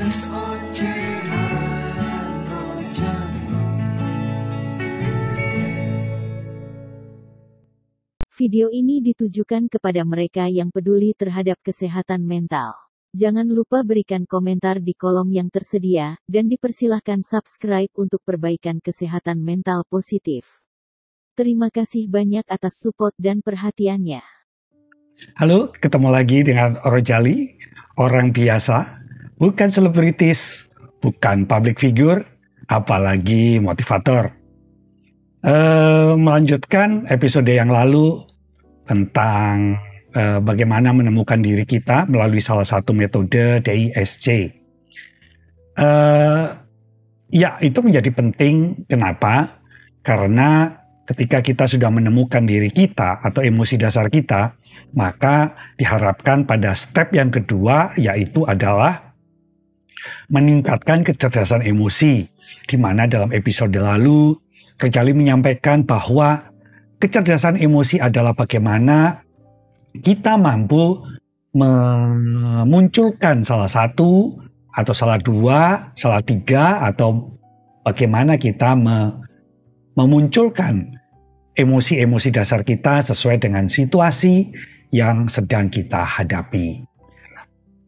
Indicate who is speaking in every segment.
Speaker 1: Video ini ditujukan kepada mereka yang peduli terhadap kesehatan mental. Jangan lupa berikan komentar di kolom yang tersedia, dan dipersilahkan subscribe untuk perbaikan kesehatan mental positif. Terima kasih banyak atas support dan perhatiannya.
Speaker 2: Halo, ketemu lagi dengan Rojali, orang biasa, bukan selebritis, bukan public figure, apalagi motivator. Melanjutkan episode yang lalu tentang bagaimana menemukan diri kita melalui salah satu metode DISC. Ya, itu menjadi penting. Kenapa? Karena ketika kita sudah menemukan diri kita atau emosi dasar kita, maka diharapkan pada step yang kedua, yaitu adalah meningkatkan kecerdasan emosi. Di mana dalam episode lalu, Rojali menyampaikan bahwa kecerdasan emosi adalah bagaimana kita mampu memunculkan salah satu, atau salah dua, salah tiga, atau bagaimana kita memunculkan emosi-emosi dasar kita sesuai dengan situasi yang sedang kita hadapi.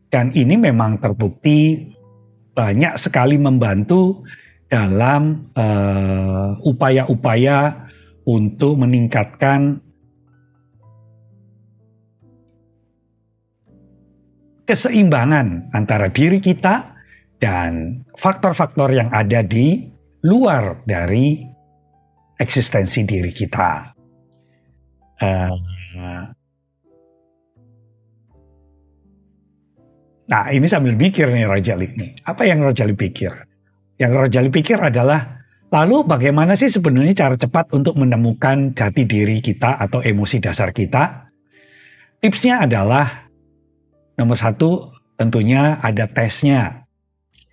Speaker 2: Dan ini memang terbukti banyak sekali membantu dalam upaya-upaya untuk meningkatkan keseimbangan antara diri kita dan faktor-faktor yang ada di luar dari eksistensi diri kita. Nah, ini sambil pikir nih Rojali nih. Apa yang Rojali pikir? Yang Rojali pikir adalah, lalu bagaimana sih sebenarnya cara cepat untuk menemukan jati diri kita atau emosi dasar kita? Tipsnya adalah, nomor satu, tentunya ada tesnya.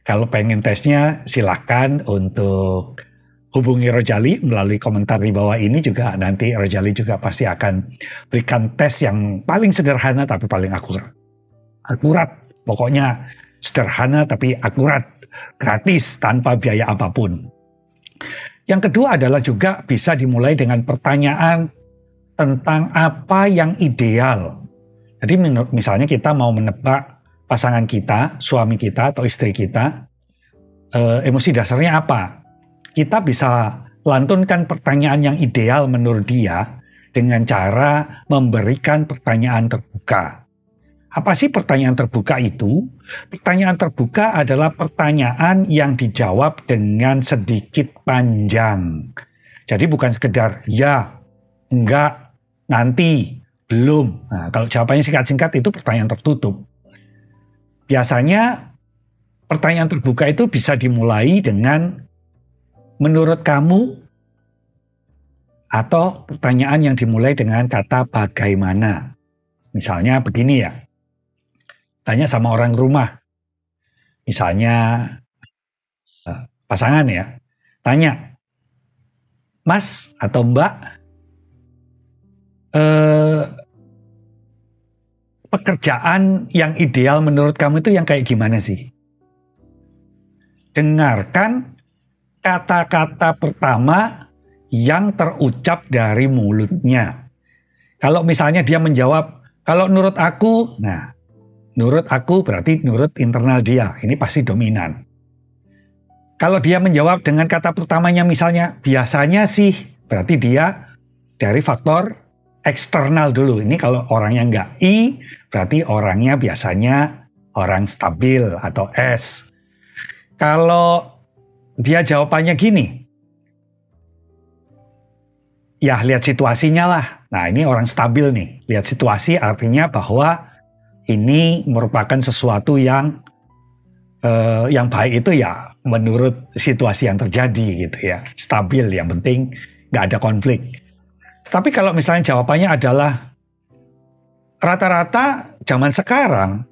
Speaker 2: Kalau pengen tesnya, silahkan untuk hubungi Rojali melalui komentar di bawah ini juga. Nanti Rojali juga pasti akan berikan tes yang paling sederhana tapi paling akurat. Pokoknya sederhana tapi akurat, gratis, tanpa biaya apapun. Yang kedua adalah juga bisa dimulai dengan pertanyaan tentang apa yang ideal. Jadi misalnya kita mau menebak pasangan kita, suami kita atau istri kita, emosi dasarnya apa? Kita bisa lantunkan pertanyaan yang ideal menurut dia dengan cara memberikan pertanyaan terbuka. Apa sih pertanyaan terbuka itu? Pertanyaan terbuka adalah pertanyaan yang dijawab dengan sedikit panjang. Jadi bukan sekedar ya, enggak, nanti, belum. Nah, kalau jawabannya singkat-singkat itu pertanyaan tertutup. Biasanya pertanyaan terbuka itu bisa dimulai dengan menurut kamu, atau pertanyaan yang dimulai dengan kata bagaimana. Misalnya begini ya. Tanya sama orang rumah, misalnya pasangan ya, tanya, Mas atau Mbak, pekerjaan yang ideal menurut kamu itu yang kayak gimana sih? Dengarkan kata-kata pertama yang terucap dari mulutnya. Kalau misalnya dia menjawab, kalau menurut aku, nah, menurut aku berarti menurut internal dia, ini pasti dominan. Kalau dia menjawab dengan kata pertamanya misalnya biasanya sih, berarti dia dari faktor eksternal dulu. Ini kalau orangnya enggak I, berarti orangnya biasanya orang stabil atau S. Kalau dia jawabannya gini, ya lihat situasinya lah. Nah ini orang stabil nih, lihat situasi artinya bahwa ini merupakan sesuatu yang baik itu ya menurut situasi yang terjadi gitu ya. Stabil, yang penting nggak ada konflik. Tapi kalau misalnya jawabannya adalah rata-rata zaman sekarang,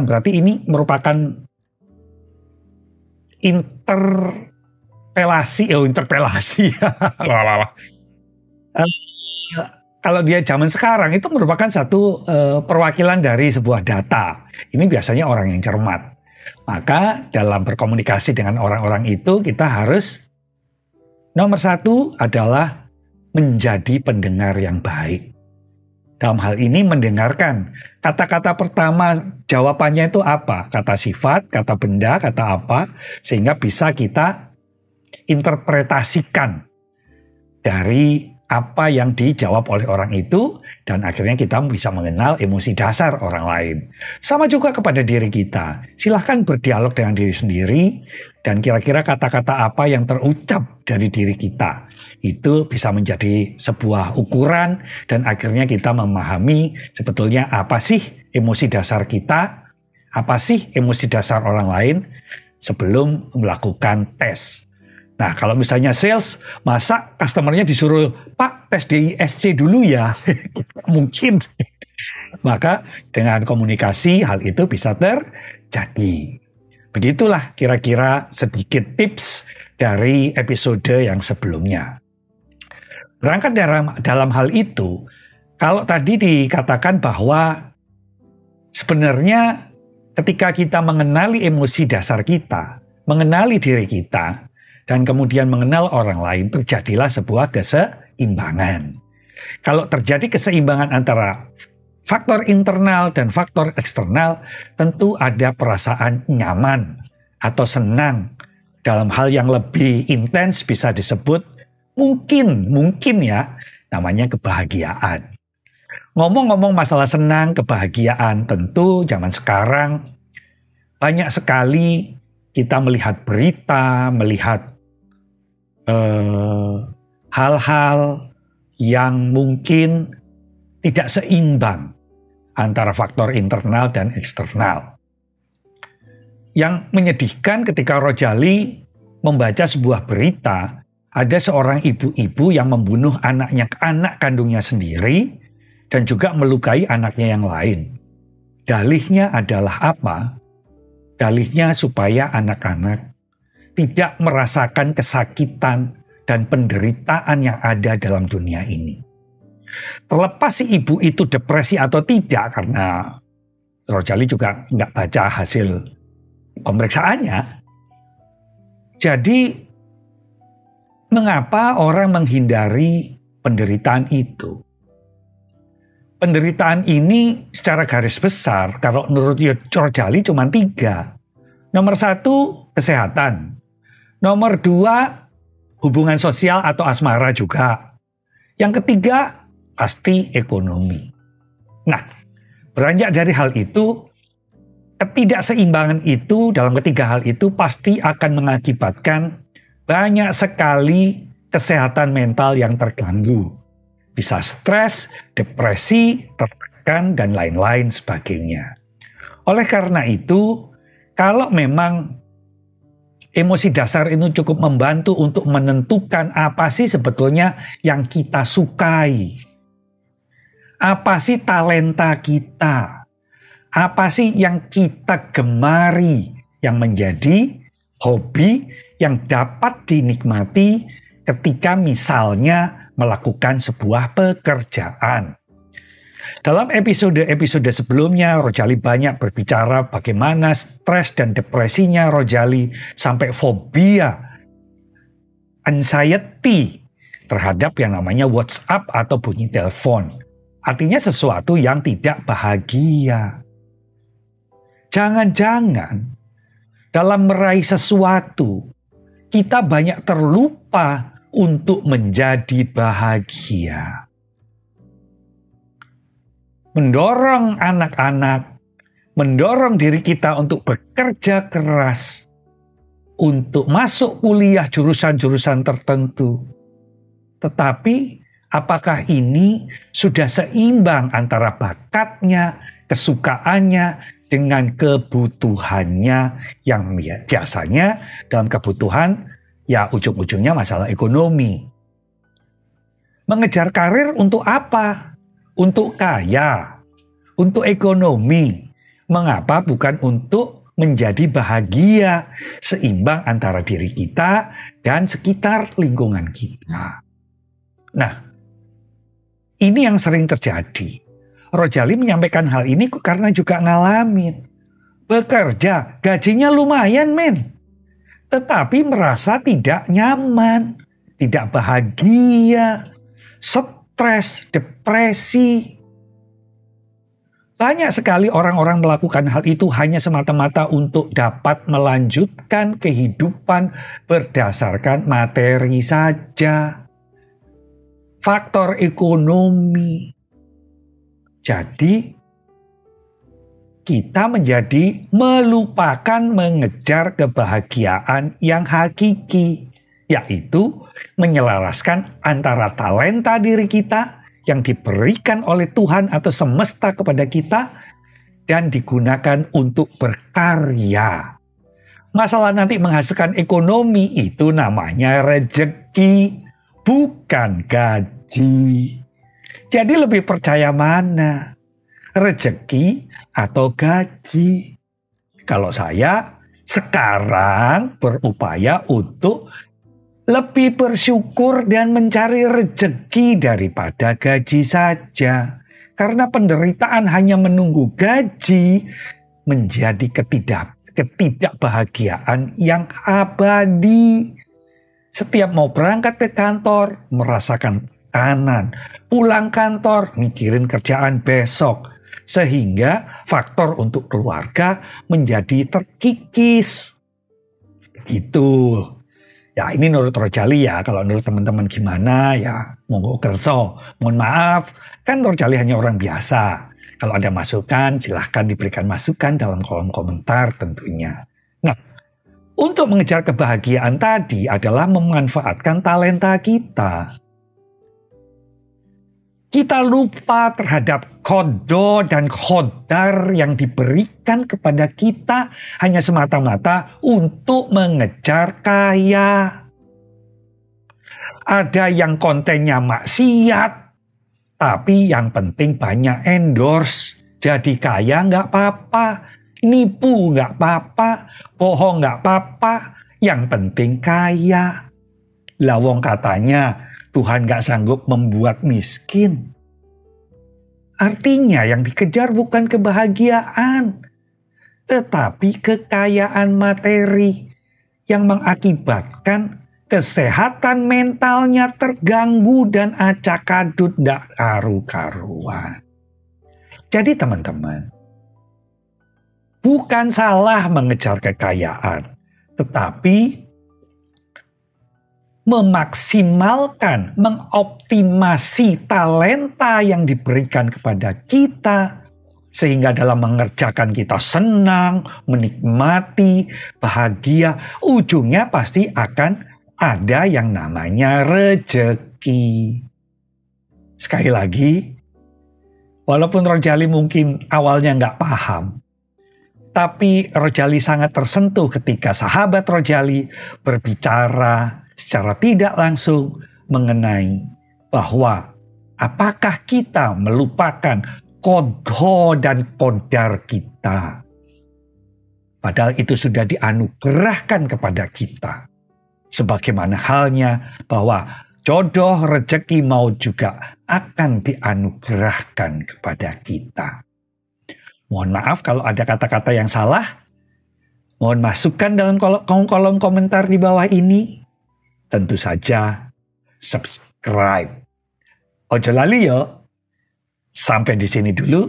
Speaker 2: berarti ini merupakan interpelasi. kalau dia zaman sekarang itu merupakan satu perwakilan dari sebuah data. Ini biasanya orang yang cermat. Maka dalam berkomunikasi dengan orang-orang itu kita harus nomor satu adalah menjadi pendengar yang baik. Dalam hal ini mendengarkan. Kata-kata pertama jawabannya itu apa? Kata sifat, kata benda, kata apa. Sehingga bisa kita interpretasikan dari apa yang dijawab oleh orang itu, dan akhirnya kita bisa mengenal emosi dasar orang lain. Sama juga kepada diri kita. Silahkan berdialog dengan diri sendiri, dan kira-kira kata-kata apa yang terucap dari diri kita. Itu bisa menjadi sebuah ukuran, dan akhirnya kita memahami sebetulnya apa sih emosi dasar kita, apa sih emosi dasar orang lain sebelum melakukan tes. Nah, kalau misalnya sales, masa customernya disuruh, Pak, tes DISC dulu ya? Mungkin. Maka dengan komunikasi hal itu bisa terjadi. Begitulah kira-kira sedikit tips dari episode yang sebelumnya. Berangkat dalam hal itu, kalau tadi dikatakan bahwa sebenarnya ketika kita mengenali emosi dasar kita, mengenali diri kita, dan kemudian mengenal orang lain, terjadilah sebuah keseimbangan. Kalau terjadi keseimbangan antara faktor internal dan faktor eksternal, tentu ada perasaan nyaman atau senang. Dalam hal yang lebih intens bisa disebut mungkin ya, namanya kebahagiaan. Ngomong-ngomong masalah senang, kebahagiaan, tentu zaman sekarang banyak sekali kita melihat berita, melihat hal-hal yang mungkin tidak seimbang antara faktor internal dan eksternal. Yang menyedihkan ketika Rojali membaca sebuah berita, ada seorang ibu-ibu yang membunuh anak kandungnya sendiri dan juga melukai anaknya yang lain. Dalihnya adalah apa? Dalihnya supaya anak-anak tidak merasakan kesakitan dan penderitaan yang ada dalam dunia ini. Terlepas si ibu itu depresi atau tidak, karena Rojali juga nggak baca hasil pemeriksaannya. Jadi, mengapa orang menghindari penderitaan itu? Penderitaan ini secara garis besar, kalau menurut Rojali cuma 3. Nomor 1, kesehatan. Nomor 2, hubungan sosial atau asmara juga. Yang ketiga, pasti ekonomi. Nah, beranjak dari hal itu, ketidakseimbangan itu dalam ketiga hal itu pasti akan mengakibatkan banyak sekali kesehatan mental yang terganggu. Bisa stres, depresi, tertekan, dan lain-lain sebagainya. Oleh karena itu, kalau memang emosi dasar itu cukup membantu untuk menentukan apa sih sebetulnya yang kita sukai. Apa sih talenta kita? Apa sih yang kita gemari yang menjadi hobi yang dapat dinikmati ketika misalnya melakukan sebuah pekerjaan. Dalam episode-episode sebelumnya, Rojali banyak berbicara bagaimana stres dan depresinya Rojali sampai fobia, anxiety terhadap yang namanya WhatsApp atau bunyi telepon. Artinya sesuatu yang tidak bahagia. Jangan-jangan dalam meraih sesuatu, kita banyak terlupa untuk menjadi bahagia. Mendorong anak-anak, mendorong diri kita untuk bekerja keras, untuk masuk kuliah jurusan-jurusan tertentu. Tetapi apakah ini sudah seimbang antara bakatnya, kesukaannya, dengan kebutuhannya yang biasanya dalam kebutuhan ya ujung-ujungnya masalah ekonomi. Mengejar karir untuk apa? Untuk kaya, untuk ekonomi. Mengapa bukan untuk menjadi bahagia, seimbang antara diri kita dan sekitar lingkungan kita. Nah, Ini yang sering terjadi. Rojali menyampaikan hal ini karena juga ngalamin. Bekerja, gajinya lumayan men. Tetapi merasa tidak nyaman, tidak bahagia, stres, depresi. Banyak sekali orang-orang melakukan hal itu hanya semata-mata untuk dapat melanjutkan kehidupan berdasarkan materi saja. Faktor ekonomi. Jadi, kita menjadi melupakan mengejar kebahagiaan yang hakiki, yaitu menyelaraskan antara talenta diri kita yang diberikan oleh Tuhan atau semesta kepada kita dan digunakan untuk berkarya. Masalah nanti menghasilkan ekonomi itu namanya rezeki, bukan gaji. Jadi lebih percaya mana? Rezeki atau gaji? Kalau saya sekarang berupaya untuk lebih bersyukur dan mencari rezeki daripada gaji saja. Karena penderitaan hanya menunggu gaji menjadi ketidakbahagiaan yang abadi. Setiap mau berangkat ke kantor, merasakan tekanan. Pulang kantor, mikirin kerjaan besok. Sehingga faktor untuk keluarga menjadi terkikis. Gitu. Ya ini menurut Rojali ya. Kalau menurut teman-teman gimana ya monggo kerso. Mohon maaf, kan Rojali hanya orang biasa. Kalau ada masukan, silahkan diberikan masukan dalam kolom komentar tentunya. Nah, untuk mengejar kebahagiaan tadi adalah memanfaatkan talenta kita. Kita lupa terhadap kodo dan khodar yang diberikan kepada kita hanya semata-mata untuk mengejar kaya. Ada yang kontennya maksiat, tapi yang penting banyak endorse. Jadi kaya nggak apa-apa, nipu nggak apa-apa, bohong nggak apa-apa. Yang penting kaya. Lawong katanya Tuhan nggak sanggup membuat miskin. Artinya yang dikejar bukan kebahagiaan, tetapi kekayaan materi yang mengakibatkan kesehatan mentalnya terganggu dan acak-adut nggak karu-karuan. Jadi teman-teman, bukan salah mengejar kekayaan, tetapi memaksimalkan, mengoptimasi talenta yang diberikan kepada kita, sehingga dalam mengerjakan kita senang, menikmati, bahagia, ujungnya pasti akan ada yang namanya rezeki. Sekali lagi, walaupun Rojali mungkin awalnya nggak paham, tapi Rojali sangat tersentuh ketika sahabat Rojali berbicara secara tidak langsung mengenai bahwa apakah kita melupakan kodho dan kodar kita. Padahal itu sudah dianugerahkan kepada kita. Sebagaimana halnya bahwa jodoh, rezeki, maut juga akan dianugerahkan kepada kita. Mohon maaf kalau ada kata-kata yang salah. Mohon masukan dalam kolom komentar di bawah ini. Tentu saja subscribe. Ojo lali yo. Sampai di sini dulu.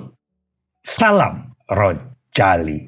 Speaker 2: Salam Rojali.